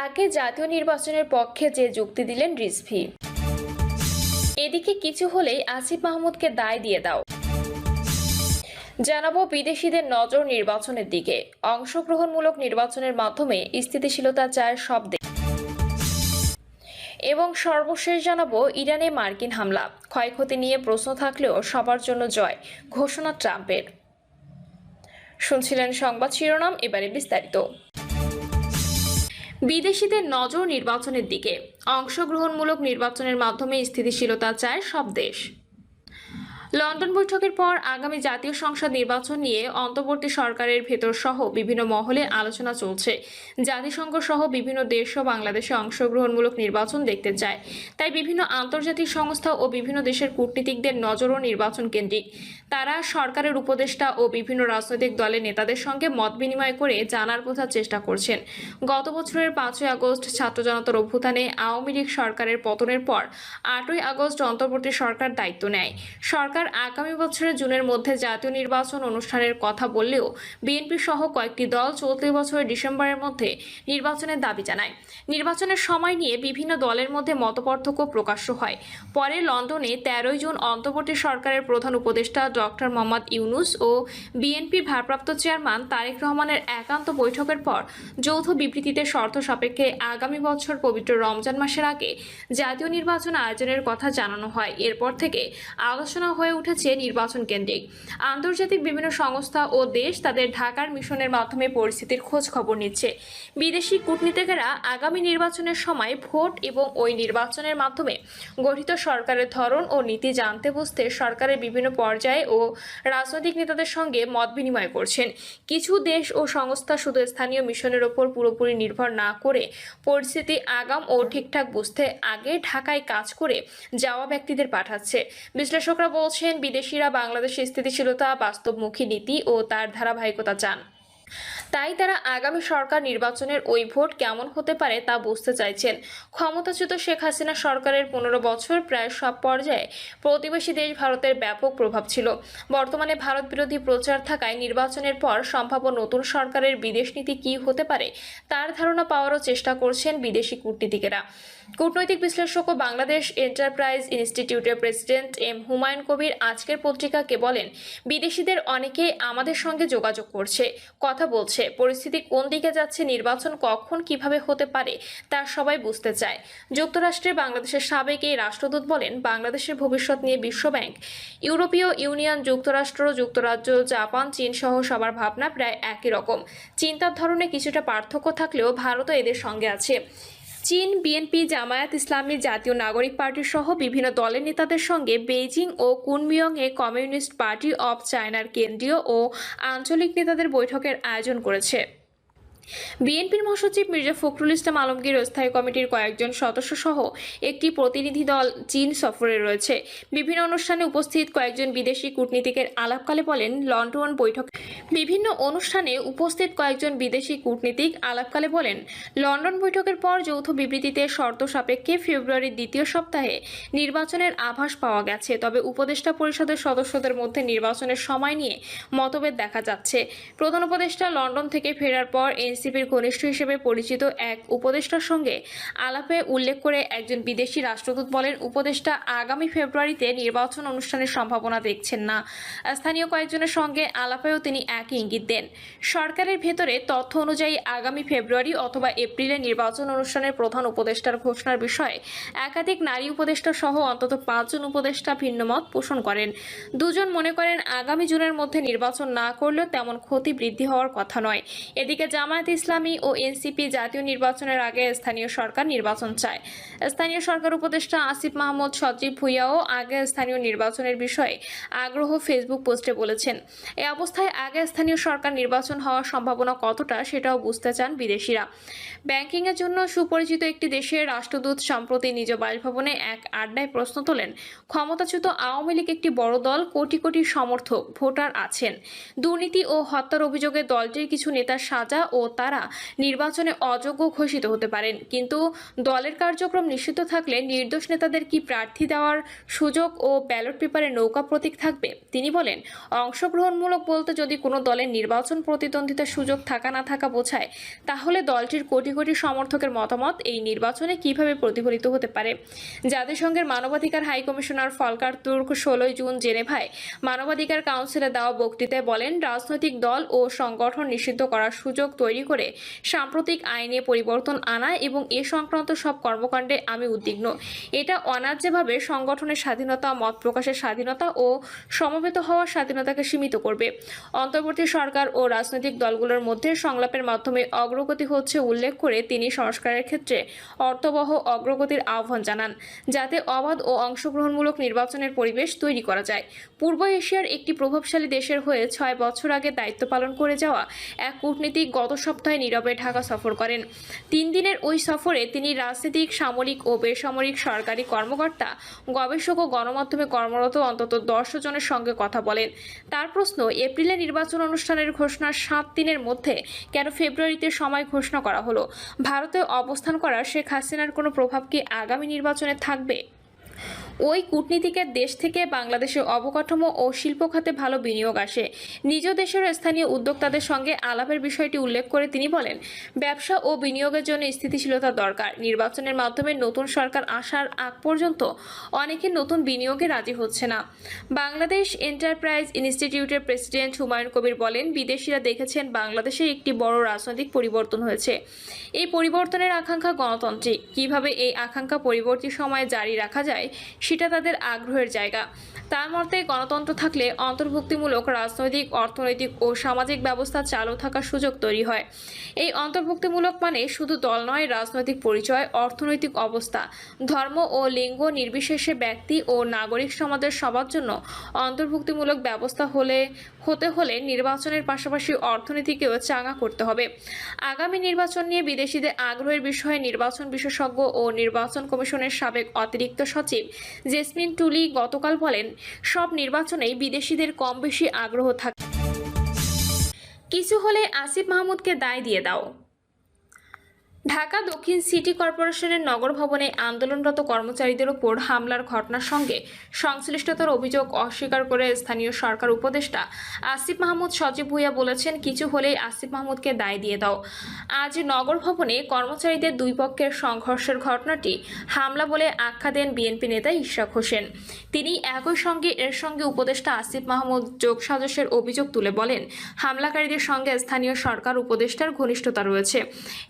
আগে জাতীয় নির্বাচনের পক্ষে যে যুক্তি দিলেন রিজভী, এদিকে কিছু হলেই আসিফ মাহমুদকে দায় দিয়ে দাও। জানাবো বিদেশিদের নজর নির্বাচনের দিকে, অংশগ্রহণমূলক নির্বাচনের মাধ্যমে স্থিতিশীলতা চায় সব দেশ। এবং সর্বশেষ জানাবো ইরানে মার্কিন হামলা, ক্ষয়ক্ষতি নিয়ে প্রশ্ন থাকলেও সবার জন্য জয় ঘোষণা ট্রাম্পের। শুনছিলেন সংবাদ শিরোনাম, এবারে বিস্তারিত। বিদেশিদের নজর নির্বাচনের দিকে, অংশগ্রহণমূলক নির্বাচনের মাধ্যমে স্থিতিশীলতা চায় সব দেশ। লন্ডন বৈঠকের পর আগামী জাতীয় সংসদ নির্বাচন নিয়ে অন্তর্বর্তী সরকারের ভেতর সহ বিভিন্ন মহলে আলোচনা চলছে। জাতিসংঘ সহ বিভিন্ন দেশও বাংলাদেশে অংশগ্রহণমূলক নির্বাচন দেখতে চায়, তাই বিভিন্ন আন্তর্জাতিক সংস্থা ও বিভিন্ন দেশের কূটনীতিকদের নজরও নির্বাচন কেন্দ্রিক। তারা সরকারের উপদেষ্টা ও বিভিন্ন রাজনৈতিক দলের নেতাদের সঙ্গে মত বিনিময় করে জানার বোঝার চেষ্টা করছেন। গত বছরের 5ই আগস্ট ছাত্র জনতার অভ্যুত্থানে আওয়ামী লীগ সরকারের পতনের পর 8ই আগস্ট অন্তর্বর্তী সরকার দায়িত্ব নেয়। সরকার আগামী বছরের জুনের মধ্যে জাতীয় নির্বাচন অনুষ্ঠানের কথা বললেও বিএনপি সহ কয়েকটি দল চলতি বছরের ডিসেম্বরের মধ্যে নির্বাচনের দাবি জানায়। নির্বাচনের সময় নিয়ে বিভিন্ন দলের মধ্যে মতপার্থক্য প্রকাশ্য হয়। পরে লন্ডনে 13ই জুন অন্তর্বর্তী সরকারের প্রধান উপদেষ্টা ডক্টর মোহাম্মদ ইউনূস ও বিএনপি ভারপ্রাপ্ত চেয়ারম্যান তারেক রহমানের একান্ত বৈঠকের পর যৌথ বিবৃতিতে শর্ত সাপেক্ষে আগামী বছর পবিত্র রমজান মাসের আগে জাতীয় নির্বাচন আয়োজনের কথা জানানো হয়। এরপর থেকে আলোচনা হয়ে উঠেছে নির্বাচন কেন্দ্রিক। আন্তর্জাতিক বিভিন্ন সংস্থা ও দেশ তাদের ঢাকার মিশনের মাধ্যমে পরিস্থিতির খোঁজ খবর নিচ্ছে। বিদেশি কূটনীতিকেরা আগামী নির্বাচনের সময় ভোট এবং ওই নির্বাচনের মাধ্যমে গঠিত সরকারের ধরন ও নীতি জানতে বুঝতে সরকারের বিভিন্ন পর্যায়ে ও রাজনৈতিক নেতাদের সঙ্গে মত বিনিময় করছেন। কিছু দেশ ও সংস্থা শুধু স্থানীয় মিশনের ওপর পুরোপুরি নির্ভর না করে পরিস্থিতি আগাম ও ঠিকঠাক বুঝতে আগে ঢাকায় কাজ করে যাওয়া ব্যক্তিদের পাঠাচ্ছে। বিশ্লেষকরা বলছেন, বিদেশিরা বাংলাদেশের স্থিতিশীলতা, বাস্তবমুখী নীতি ও তার ধারাবাহিকতা চান। তাই তারা আগামী সরকার নির্বাচনের ওই ভোট কেমন হতে পারে তা বুঝতে চাইছেন। ক্ষমতাচ্যুত শেখ হাসিনা সরকারের 15 বছর প্রায় সব পর্যায়ে প্রতিবেশী দেশ ভারতের ব্যাপক প্রভাব ছিল। বর্তমানে ভারত বিরোধী প্রচার থাকায় নির্বাচনের পর সম্ভাব্য নতুন সরকারের বিদেশ নীতি কী হতে পারে তার ধারণা পাওয়ারও চেষ্টা করছেন বিদেশি কূটনীতিকেরা। কূটনৈতিক বিশ্লেষক ও বাংলাদেশ এন্টারপ্রাইজ ইনস্টিটিউটের প্রেসিডেন্ট এম হুমায়ুন কবির আজকের পত্রিকাকে বলেন, বিদেশিদের অনেকেই আমাদের সঙ্গে যোগাযোগ করছে, কথা বলছে, পরিস্থিতি কোন দিকে যাচ্ছে, নির্বাচন কখন কিভাবে হতে পারে তা সবাই বুঝতে চায়। যুক্তরাষ্ট্রে বাংলাদেশের সাবেক এই রাষ্ট্রদূত বলেন, বাংলাদেশের ভবিষ্যৎ নিয়ে বিশ্বব্যাংক, ইউরোপীয় ইউনিয়ন, যুক্তরাষ্ট্র, যুক্তরাজ্য, জাপান, চীন সহ সবার ভাবনা প্রায় একই রকম। চিন্তার ধরনে কিছুটা পার্থক্য থাকলেও ভারতও এদের সঙ্গে আছে। চীন, বিএনপি, জামায়াত ইসলামী, জাতীয় নাগরিক পার্টি সহ বিভিন্ন দলের নেতাদের সঙ্গে বেইজিং ও কুনমিয়ংয়ে কমিউনিস্ট পার্টি অব চায়নার কেন্দ্রীয় ও আঞ্চলিক নেতাদের বৈঠকের আয়োজন করেছে। বিএনপির মহাসচিব মির্জা ফখরুল ইসলাম আলমগীর স্থায়ী কমিটির কয়েকজন সদস্য সহ একটি প্রতিনিধি দল চীন সফরে রয়েছে। বিভিন্ন অনুষ্ঠানে উপস্থিত কয়েকজন বিদেশি কূটনীতিকের আলাপকালে বলেন, লন্ডন বৈঠকের পর যৌথ বিবৃতিতে শর্ত সাপেক্ষে ফেব্রুয়ারির দ্বিতীয় সপ্তাহে নির্বাচনের আভাস পাওয়া গেছে। তবে উপদেষ্টা পরিষদের সদস্যদের মধ্যে নির্বাচনের সময় নিয়ে মতভেদ দেখা যাচ্ছে। প্রধান উপদেষ্টা লন্ডন থেকে ফেরার পর এনসিপির ঘনিষ্ঠ হিসেবে পরিচিত এক উপদেষ্টার সঙ্গে আলাপে উল্লেখ করে একজন বিদেশি রাষ্ট্রদূত বলেন, উপদেষ্টা আগামী ফেব্রুয়ারিতে নির্বাচন অনুষ্ঠানের সম্ভাবনা দেখছেন না। স্থানীয় কয়েকজনের সঙ্গে আলাপেও তিনি একই ইঙ্গিত দেন। সরকারের ভেতরে তথ্য অনুযায়ী আগামী ফেব্রুয়ারি অথবা এপ্রিলে নির্বাচন অনুষ্ঠানের প্রধান উপদেষ্টার ঘোষণার বিষয়ে একাধিক নারী উপদেষ্টা সহ অন্তত 5 জন উপদেষ্টা ভিন্নমত পোষণ করেন। দুজন মনে করেন, আগামী জুনের মধ্যে নির্বাচন না করলেও তেমন ক্ষতি বৃদ্ধি হওয়ার কথা নয়। এদিকে জামায়াত ইসলামী ও এনসিপি জাতীয় নির্বাচনের আগে স্থানীয় সরকার নির্বাচন চায়। স্থানীয় সরকার উপদেষ্টা আসিফ মাহমুদ সজীব ভুইয়াও আগে স্থানীয় নির্বাচনের বিষয়ে আগ্রহ ফেসবুক পোস্টে বলেছেন। এই অবস্থায় আগে স্থানীয় সরকার নির্বাচন হওয়ার সম্ভাবনা কতটা সেটাও বুঝতে চান বিদেশিরা। ব্যাংকিংয়ের জন্য সুপরিচিত একটি দেশের রাষ্ট্রদূত সম্প্রতি নিজ বাসভবনে এক আড্ডায় প্রশ্ন তোলেন, ক্ষমতাচ্যুত আওয়ামী লীগ একটি বড় দল, কোটি কোটি সমর্থক ভোটার আছেন। দুর্নীতি ও হত্যার অভিযোগে দলটির কিছু নেতার সাজা ও তারা নির্বাচনে অযোগ্য ঘোষিত হতে পারেন। কিন্তু দলের কার্যক্রম নিষিদ্ধ থাকলে নির্দোষ নেতাদের কি প্রার্থী দেওয়ার সুযোগ ও ব্যালট পেপারে নৌকা প্রতীক থাকবে? তিনি বলেন, অংশগ্রহণমূলক বলতে যদি কোনো দলের নির্বাচন প্রতিদ্বন্দ্বিতার সুযোগ থাকা না থাকা বোঝায়, তাহলে দলটির কোটি কোটি সমর্থকের মতামত এই নির্বাচনে কিভাবে প্রতিফলিত হতে পারে? জাতিসংঘের মানবাধিকার high commissioner Volker Turk 16 June জেনেভায় মানবাধিকার কাউন্সিলে দেওয়া বক্তৃতায় বলেন, রাজনৈতিক দল ও সংগঠন নিষিদ্ধ করার সুযোগ তৈরি করে সাম্প্রতিক আইনে পরিবর্তন আনা এবং এ সংক্রান্ত সব কর্মকাণ্ডে আমি উদ্বিগ্ন। এটা অন্যায্যভাবে সংগঠনের স্বাধীনতা, মত প্রকাশের স্বাধীনতা ও সমবেত হওয়ার স্বাধীনতাকে সীমিত করবে। অন্তর্বর্তী সরকার ও রাজনৈতিক দলগুলোর মধ্যে সংলাপের মাধ্যমে অগ্রগতি হচ্ছে উল্লেখ করে তিনি সংস্কারের ক্ষেত্রে অর্থবহ অগ্রগতির আহ্বান জানান, যাতে অবাধ ও অংশগ্রহণমূলক নির্বাচনের পরিবেশ তৈরি করা যায়। পূর্ব এশিয়ার একটি প্রভাবশালী দেশের হয়ে 6 বছর আগে দায়িত্ব পালন করে যাওয়া এক কূটনীতিক গত সপ্তাহে নীরবে ঢাকা সফর করেন। 3 দিনের ওই সফরে তিনি রাজনৈতিক, সামরিক ও বেসামরিক সরকারি কর্মকর্তা, গবেষক ও গণমাধ্যমে কর্মরত অন্তত 10 জনের সঙ্গে কথা বলেন। তার প্রশ্ন, এপ্রিলে নির্বাচন অনুষ্ঠানের ঘোষণার 7 দিনের মধ্যে কেন ফেব্রুয়ারিতে সময় ঘোষণা করা হলো? ভারতে অবস্থান করা শেখ হাসিনার কোনো প্রভাব কি আগামী নির্বাচনে থাকবে? ওই কূটনীতিকের দেশ থেকে বাংলাদেশের অবকাঠামো ও শিল্প খাতে ভালো বিনিয়োগ আসে। নিজ দেশের স্থানীয় উদ্যোক্তাদের সঙ্গে আলাপের বিষয়টি উল্লেখ করে তিনি বলেন, ব্যবসা ও বিনিয়োগের জন্য স্থিতিশীলতা দরকার। নির্বাচনের মাধ্যমে নতুন সরকার আসার আগ পর্যন্ত অনেকে নতুন বিনিয়োগে রাজি হচ্ছে না। বাংলাদেশ এন্টারপ্রাইজ ইনস্টিটিউটের প্রেসিডেন্ট হুমায়ুন কবির বলেন, বিদেশিরা দেখেছেন বাংলাদেশে একটি বড় রাজনৈতিক পরিবর্তন হয়েছে। এই পরিবর্তনের আকাঙ্ক্ষা গণতান্ত্রিক। কিভাবে এই আকাঙ্ক্ষা পরবর্তী সময়ে জারি রাখা যায় সেটা তাদের আগ্রহের জায়গা। তার মতে, গণতন্ত্র থাকলে অন্তর্ভুক্তিমূলক রাজনৈতিক, অর্থনৈতিক ও সামাজিক ব্যবস্থা চালু থাকার সুযোগ তৈরি হয়। এই অন্তর্ভুক্তিমূলক মানে শুধু দল নয়, রাজনৈতিক পরিচয়, অর্থনৈতিক অবস্থা, ধর্ম ও লিঙ্গ নির্বিশেষে ব্যক্তি ও নাগরিক সমাজের সবার জন্য অন্তর্ভুক্তিমূলক ব্যবস্থা হতে হলে নির্বাচনের পাশাপাশি অর্থনীতিকেও চাঙা করতে হবে। আগামী নির্বাচন নিয়ে বিদেশিদের আগ্রহের বিষয়ে নির্বাচন বিশেষজ্ঞ ও নির্বাচন কমিশনের সাবেক অতিরিক্ত সচিব জেসমিন টুলি গতকাল বলেন, সব নির্বাচনেই বিদেশিদের কম বেশি আগ্রহ থাকে। কিছু হলে আসিফ মাহমুদকে দায় দিয়ে দাও। ঢাকা দক্ষিণ সিটি কর্পোরেশনের নগর ভবনে আন্দোলনরত কর্মচারীদের ওপর হামলার ঘটনার সঙ্গে সংশ্লিষ্টতার অভিযোগ অস্বীকার করে স্থানীয় সরকার উপদেষ্টা আসিফ মাহমুদ সজীব ভুঁইয়া বলেছেন, কিছু হলেই আসিফ মাহমুদকে দায় দিয়ে দাও। আজ নগর ভবনে কর্মচারীদের দুই পক্ষের সংঘর্ষের ঘটনাটি হামলা বলে আখ্যা দেন বিএনপি নেতা ইশরাক হোসেন। তিনি একই সঙ্গে এর সঙ্গে উপদেষ্টা আসিফ মাহমুদ যোগসাজশের অভিযোগ তুলে বলেন, হামলাকারীদের সঙ্গে স্থানীয় সরকার উপদেষ্টার ঘনিষ্ঠতা রয়েছে।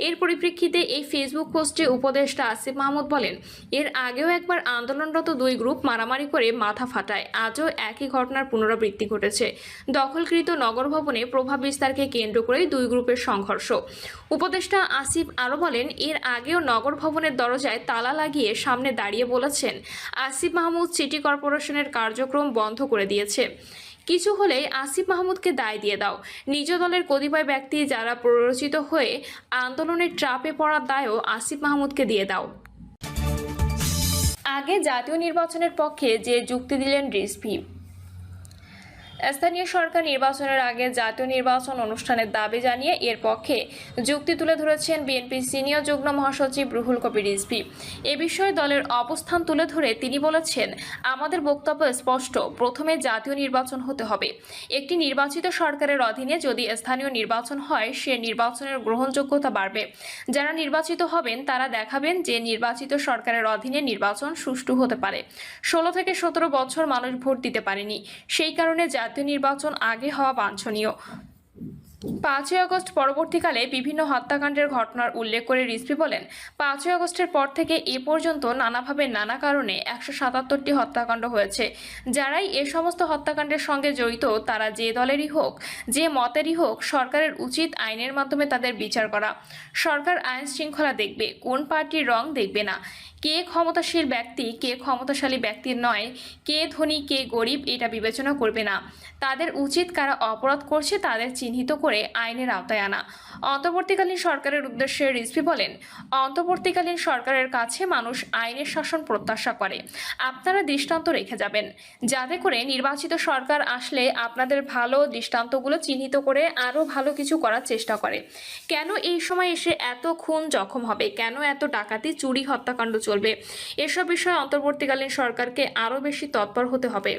এর পরিপ্রেক্ষিতে এই ফেসবুক পোস্টে উপদেষ্টা আসিফ মাহমুদ বলেন, এর আগেও একবার আন্দোলনরত দুই গ্রুপ মারামারি করে মাথা ফাটায়। আজও একই ঘটনার পুনরাবৃত্তি ঘটেছে। দখলকৃত নগর ভবনে প্রভাব বিস্তারকে কেন্দ্র করেই দুই গ্রুপের সংঘর্ষ। উপদেষ্টা আসিফ আরও বলেন, এর আগেও নগর ভবনের দরজায় তালা লাগিয়ে সামনে দাঁড়িয়ে বলেছেন, আসিফ মাহমুদ সিটি কর্পোরেশনের কার্যক্রম বন্ধ করে দিয়েছে। কিছু হলেই আসিফ মাহমুদকে দায় দিয়ে দাও। নিজ দলের কতিপয় ব্যক্তি যারা প্ররোচিত হয়ে আন্দোলনের ট্রাপে পড়ার দায়ও আসিফ মাহমুদকে দিয়ে দাও। আগে জাতীয় নির্বাচনের পক্ষে যে যুক্তি দিলেন রিজভী। স্থানীয় সরকার নির্বাচনের আগে জাতীয় নির্বাচন অনুষ্ঠানের দাবি জানিয়ে এর পক্ষে যুক্তি তুলে ধরেছেন বিএনপির সিনিয়র যুগ্ম মহাসচিব রুহুল কবির রিজভী। এ বিষয়ে দলের অবস্থান তুলে ধরে তিনি বলেছেন, আমাদের বক্তব্য স্পষ্ট, প্রথমে জাতীয় নির্বাচন হতে হবে। একটি নির্বাচিত সরকারের অধীনে যদি স্থানীয় নির্বাচন হয়, সে নির্বাচনের গ্রহণযোগ্যতা বাড়বে। যারা নির্বাচিত হবেন তারা দেখাবেন যে নির্বাচিত সরকারের অধীনে নির্বাচন সুষ্ঠু হতে পারে। 16 থেকে 17 বছর মানুষ ভোট দিতে পারেনি, সেই কারণে জাতীয় নির্বাচন আগে হওয়া বাঞ্ছনীয়। 5ই আগস্ট পরবর্তীকালে বিভিন্ন হত্যাকাণ্ডের ঘটনার উল্লেখ করে রিজভী বলেন, 5ই আগস্টের পর থেকে এ পর্যন্ত নানাভাবে নানা কারণে 177টি হত্যাকাণ্ড হয়েছে। যারাই এ সমস্ত হত্যাকাণ্ডের সঙ্গে জড়িত তারা যে দলেরই হোক, যে মতেরই হোক, সরকারের উচিত আইনের মাধ্যমে তাদের বিচার করা। সরকার আইন শৃঙ্খলা দেখবে, কোন পার্টির রং দেখবে না। কে ক্ষমতাশীল ব্যক্তি, কে ক্ষমতাশালী ব্যক্তির নয়, কে ধনী কে গরিব এটা বিবেচনা করবে না। তাদের উচিত কারা অপরাধ করছে তাদের চিহ্নিত করে করে আইনের আওতায় আনা। অন্তর্বর্তীকালীন সরকারের উদ্দেশ্যে রিজভী বলেন, অন্তর্বর্তীকালীন সরকারের কাছে মানুষ আইনের শাসন প্রত্যাশা করে। আপনারা দৃষ্টান্ত রেখে যাবেন, যাতে করে নির্বাচিত সরকার আসলে আপনাদের ভালো দৃষ্টান্তগুলো চিহ্নিত করে আরও ভালো কিছু করার চেষ্টা করে। কেন এই সময় এসে এত খুন জখম হবে, কেন এত ডাকাতি, চুরি, হত্যাকাণ্ড চলবে, এসব বিষয়ে অন্তর্বর্তীকালীন সরকারকে আরও বেশি তৎপর হতে হবে।